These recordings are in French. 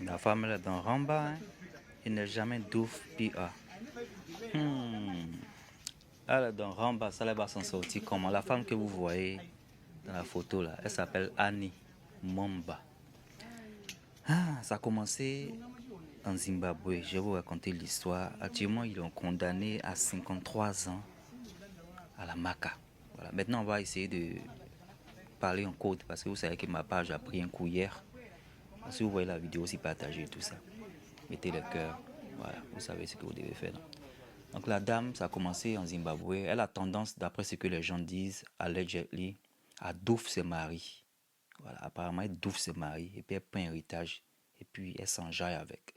La femme elle est dans Ramba, hein. Il n'est jamais douf PA. Elle est dans Ramba, ça va s'en sortir comment? La femme que vous voyez dans la photo là, elle s'appelle Annie Momba. Ça a commencé en Zimbabwe. Je vais vous raconter l'histoire. Actuellement, ils l'ont condamné à 53 ans à la Maca. Voilà. Maintenant, on va essayer de parler en code parce que vous savez que ma page a pris un coup hier. Si vous voyez la vidéo aussi, partagez tout ça. Mettez le cœur. Voilà, vous savez ce que vous devez faire. Donc la dame, ça a commencé en Zimbabwe. Elle a tendance, d'après ce que les gens disent, allegedly, à douf ses maris. Voilà, apparemment, elle douf ses maris et puis elle prend un héritage et puis elle s'enjaille avec.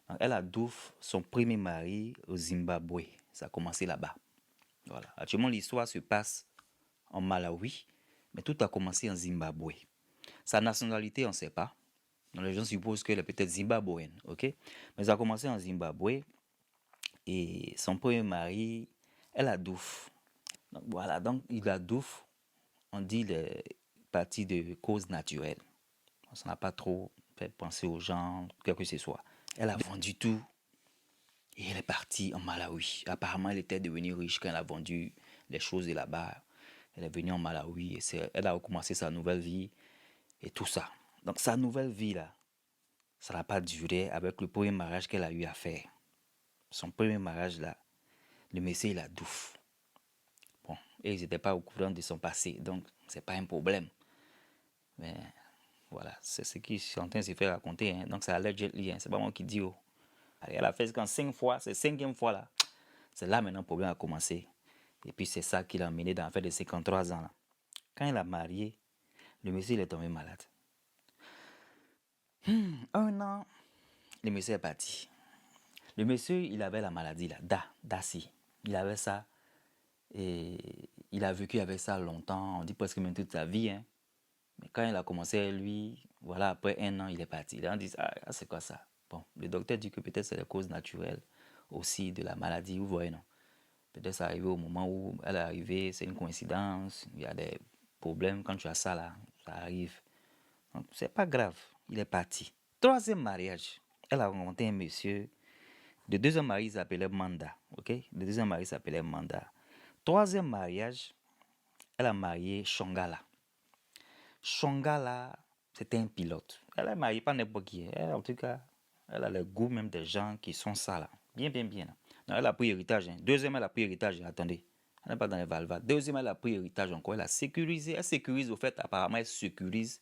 Donc, elle a douf son premier mari au Zimbabwe. Ça a commencé là-bas. Voilà. Actuellement, l'histoire se passe en Malawi, mais tout a commencé en Zimbabwe. Sa nationalité, on ne sait pas. Donc, les gens supposent qu'elle est peut-être zimbabwéenne, ok? Mais ça a commencé en Zimbabwe et son premier mari, elle a douf. Donc, voilà, donc il a douf, on dit les parties de cause naturelle. Ça n'a pas trop fait penser aux gens, quel que ce soit. Elle a vendu tout et elle est partie en Malawi. Apparemment, elle était devenue riche quand elle a vendu les choses de là-bas. Elle est venue en Malawi et elle a recommencé sa nouvelle vie et tout ça. Donc, sa nouvelle vie, là, ça n'a pas duré avec le premier mariage qu'elle a eu à faire. Son premier mariage, là, le monsieur, il a douf. Bon, et ils n'étaient pas au courant de son passé, donc c'est pas un problème. Mais voilà, c'est ce qui est en train de se faire raconter. Hein. Donc c'est allegedly, hein. C'est pas moi qui dis. Oh. Elle a fait quand 5 fois, c'est 5e fois là. C'est là maintenant le problème a commencé. Et puis c'est ça qui l'a mené dans l'affaire de 53 ans. Là. Quand il a marié, le monsieur il est tombé malade. 1 an, le monsieur est parti. Le monsieur, il avait la maladie là, Dassi. Il avait ça. Et il a vécu avec ça longtemps, on dit presque même toute sa vie. Hein. Mais quand il a commencé, lui, voilà, après 1 an, il est parti. Les gens disent, c'est quoi ça? Bon, le docteur dit que peut-être c'est la cause naturelle aussi de la maladie, vous voyez, non? Peut-être c'est arrivé au moment où elle est arrivée, c'est une coïncidence, il y a des problèmes quand tu as ça là, ça arrive. Donc, c'est pas grave, il est parti. Troisième mariage, elle a rencontré un monsieur. Le deuxième mari s'appelait Manda, ok? Le deuxième mari s'appelait Manda. Troisième mariage, elle a marié Shongala. Shongala, c'était un pilote. Elle a marié pas n'importe qui. Elle, en tout cas, elle a le goût même des gens qui sont ça là. Bien, bien, bien. Non, elle a pris héritage. Hein. Deuxième, elle a pris héritage. Attendez. Elle n'est pas dans les valvades. Deuxième, elle a pris héritage encore. Elle a sécurisé. Elle sécurise au fait, apparemment, elle sécurise.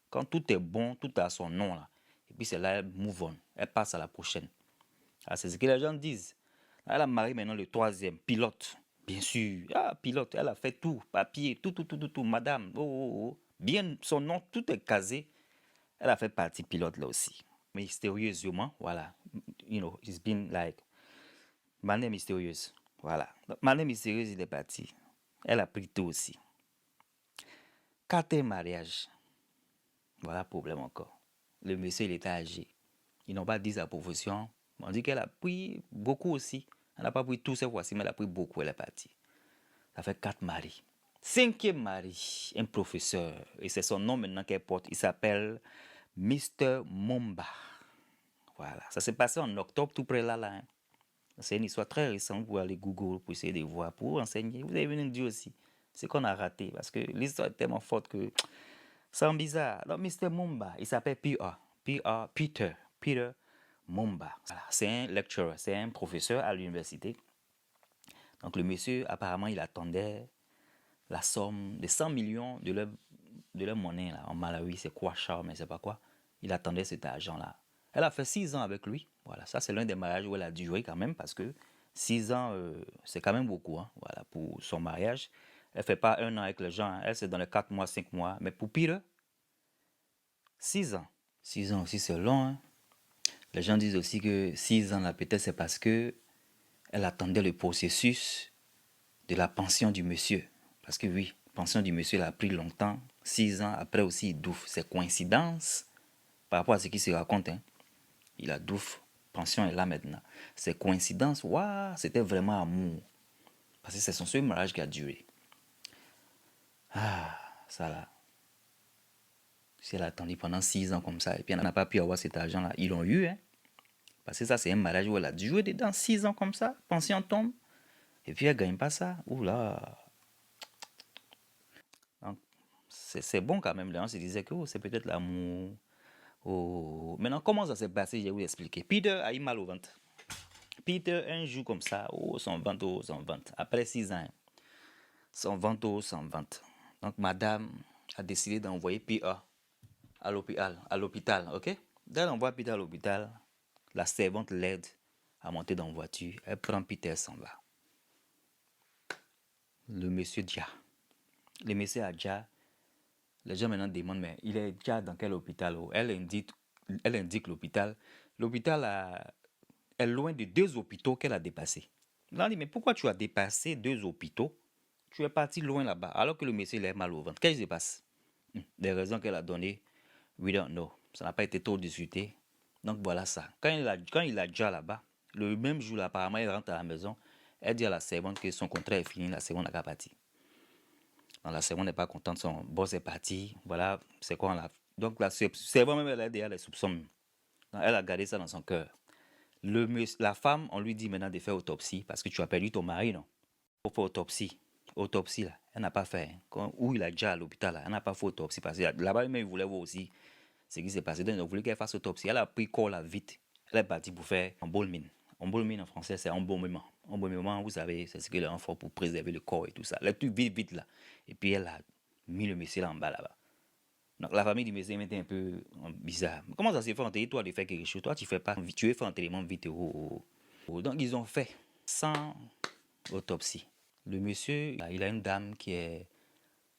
Quand tout est bon, tout a son nom là. Et puis c'est là, elle move on. Elle passe à la prochaine. Ah, c'est ce que les gens disent. Elle a marié maintenant le troisième, pilote. Bien sûr. Ah, pilote, elle a fait tout. Papier, tout. Madame, oh. Bien, son nom, tout est casé. Elle a fait partie pilote là aussi. Mystérieusement, voilà. You know, it's been like, manière mystérieuse. Voilà. Donc, manière mystérieuse, il est parti. Elle a pris tout aussi. Quatrième mariage. Voilà le problème encore. Le monsieur, il était âgé. Ils n'ont pas dit sa profession. On dit qu'elle a pris beaucoup aussi. Elle n'a pas pris tout cette fois-ci, mais elle a pris beaucoup, elle est partie. Ça fait 4 maris. Cinquième mari, un professeur. Et c'est son nom maintenant qu'elle porte. Il s'appelle Mr. Momba. Voilà. Ça s'est passé en octobre, tout près là. Hein. C'est une histoire très récente. Vous pouvez aller Google pour essayer de voir, pour vous renseigner. Vous avez venu nous dire aussi ce qu'on a raté. Parce que l'histoire est tellement forte que c'est bizarre. Donc, Mr. Momba, il s'appelle Peter Momba. Voilà. C'est un lecturer, c'est un professeur à l'université. Donc, le monsieur, apparemment, il attendait la somme de 100 millions de leur monnaie là, en Malawi. C'est quoi, Charles, mais c'est pas quoi. Il attendait cet argent-là. Elle a fait 6 ans avec lui. Voilà, ça, c'est l'un des mariages où elle a duré quand même parce que 6 ans, c'est quand même beaucoup. Hein, voilà, pour son mariage. Elle ne fait pas 1 an avec les gens. Hein. Elle, c'est dans les 4 mois, 5 mois. Mais pour Peter, 6 ans. 6 ans aussi, c'est long. Hein. Les gens disent aussi que 6 ans, là, peut-être c'est parce que elle attendait le processus de la pension du monsieur. Parce que oui, la pension du monsieur, elle a pris longtemps. 6 ans après aussi, il douffe. C'est coïncidence par rapport à ce qui se raconte. Hein. Il a douffe. Pension est là maintenant. C'est coïncidence. Waouh, c'était vraiment amour. Parce que c'est son seul mariage qui a duré. Ah, ça là. Si elle a attendu pendant 6 ans comme ça, et puis elle n'a pas pu avoir cet argent-là, ils l'ont eu, hein. Parce que ça, c'est un mariage où elle a dû jouer dedans 6 ans comme ça, pension tombe, et puis elle ne gagne pas ça. Oula. C'est bon quand même, les gens se disaient que c'est peut-être l'amour. Oh. Maintenant, comment ça s'est passé, je vais vous expliquer. Peter a eu mal au ventre. Peter, un jour comme ça, son ventre, son ventre. Après 6 ans, son ventre, son ventre. Donc, madame a décidé d'envoyer Peter à l'hôpital, ok? Dès qu'elle envoie Peter à l'hôpital, la servante l'aide à monter dans la voiture. Elle prend Peter, s'en va. Le monsieur Dia. Le monsieur a Dia. Les gens maintenant demandent, mais il est déjà dans quel hôpital? Elle indique l'hôpital. L'hôpital est loin de 2 hôpitaux qu'elle a dépassés. Là, on dit, mais pourquoi tu as dépassé 2 hôpitaux? Tu es parti loin là-bas, alors que le monsieur il a mal au ventre. Qu'est-ce qui se passe? Des raisons qu'elle a données, we don't know. Ça n'a pas été trop discuté. Donc voilà ça. Quand il a déjà là-bas, le même jour, là, apparemment, il rentre à la maison. Elle dit à la servante que son contrat est fini. La servante n'a qu'à partir. Donc, la servante n'est pas contente, son boss est parti. Voilà, c'est quoi on a. Donc la servante même, elle a déjà les soupçons. Donc, elle a gardé ça dans son cœur. La femme, on lui dit maintenant de faire autopsie parce que tu as perdu ton mari, non? Il faut faire autopsie. Autopsie, là, elle n'a pas fait. Où il a déjà à l'hôpital, là, elle n'a pas fait autopsie parce que là-bas, même, il voulait voir aussi ce qui s'est passé. Donc, il voulait qu'elle fasse autopsie. Elle a pris corps là vite. Elle est partie pour faire embalming. Embalming en français, c'est embaumement. Embaumement, vous savez, c'est ce que les gens font pour préserver le corps et tout ça. Le truc vite, vite là. Et puis, elle a mis le monsieur là en bas là-bas. Donc, la famille du monsieur était un peu bizarre. Comment ça s'est fait enterrer, toi, de faire quelque chose? Toi, tu fais pas. Tu es fait enterrement vite. Donc, ils ont fait sans autopsie. Le monsieur, il a une dame qui est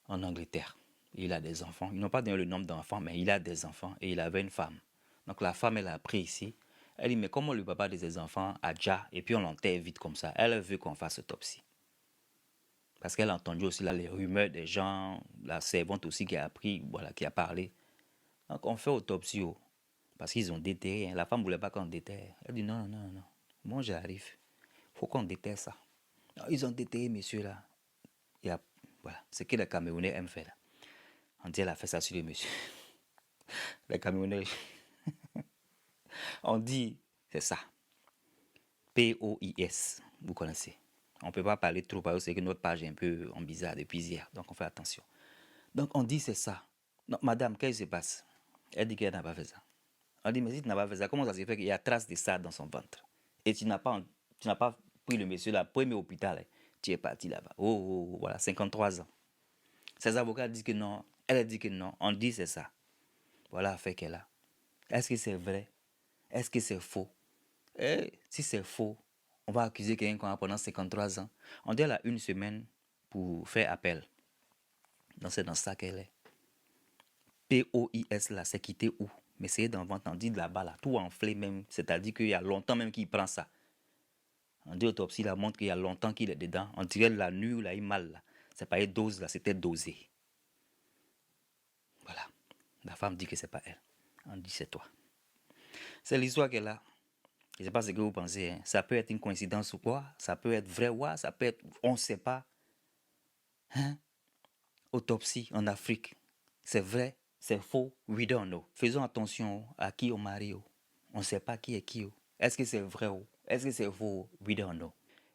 en Angleterre. Il a des enfants. Ils n'ont pas donné le nombre d'enfants, mais il a des enfants et il avait une femme. Donc la femme, elle a appris ici. Elle dit, mais comment le papa de ses enfants a déjà, et puis on l'enterre vite comme ça. Elle veut qu'on fasse autopsie. Parce qu'elle a entendu aussi là, les rumeurs des gens, la servante aussi qui a appris, voilà, qui a parlé. Donc on fait autopsie. Parce qu'ils ont déterré. La femme ne voulait pas qu'on déterre. Elle dit, non, non, non. Moi, j'arrive. Il faut qu'on déterre ça. Alors, ils ont déterré, monsieur, là. Voilà, ce que les Camerounais aiment faire. Là. On dit, elle a fait ça sur le monsieur. Les Camerounais, on dit, c'est ça. POIS, vous connaissez. On ne peut pas parler trop parce que notre page est un peu en bizarre depuis hier. Donc, on fait attention. Donc, on dit, c'est ça. Non, madame, qu'est-ce qui se passe? Elle dit qu'elle n'a pas fait ça. On dit, mais si tu n'as pas fait ça, comment ça se fait qu'il y a trace de ça dans son ventre? Et tu n'as pas pris le monsieur là, premier hôpital. Tu es parti là-bas. Oh, voilà, 53 ans. Ses avocats disent que non. Elle a dit que non. On dit c'est ça. Voilà l'affaire qu'elle a. Est-ce que c'est vrai? Est-ce que c'est faux? Et si c'est faux, on va accuser quelqu'un pendant 53 ans. On dit elle a 1 semaine pour faire appel. Donc c'est dans ça qu'elle est. POIS là, c'est quitté où? Mais c'est dans votre, on dit là-bas là, tout enflé même. C'est-à-dire qu'il y a longtemps même qu'il prend ça. On dit autopsie là montre qu'il y a longtemps qu'il est dedans. On dirait la nuit où il a eu mal là. C'est pas une dose là, c'était dosé. Voilà. La femme dit que c'est pas elle. On dit c'est toi. C'est l'histoire qu'elle a. Je ne sais pas ce que vous pensez. Hein. Ça peut être une coïncidence ou quoi. Ça peut être vrai ou quoi. Ça peut être... On ne sait pas. Hein? Autopsie en Afrique. C'est vrai. C'est faux. We don't know. Faisons attention à qui on marie. On ne sait pas qui est qui. Est-ce que c'est vrai ou est-ce que c'est faux? We don't know.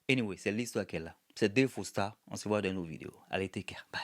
Anyway, c'est l'histoire qu'elle a. C'est 2 faux stars. On se voit dans nos vidéos. Allez, take care. Bye.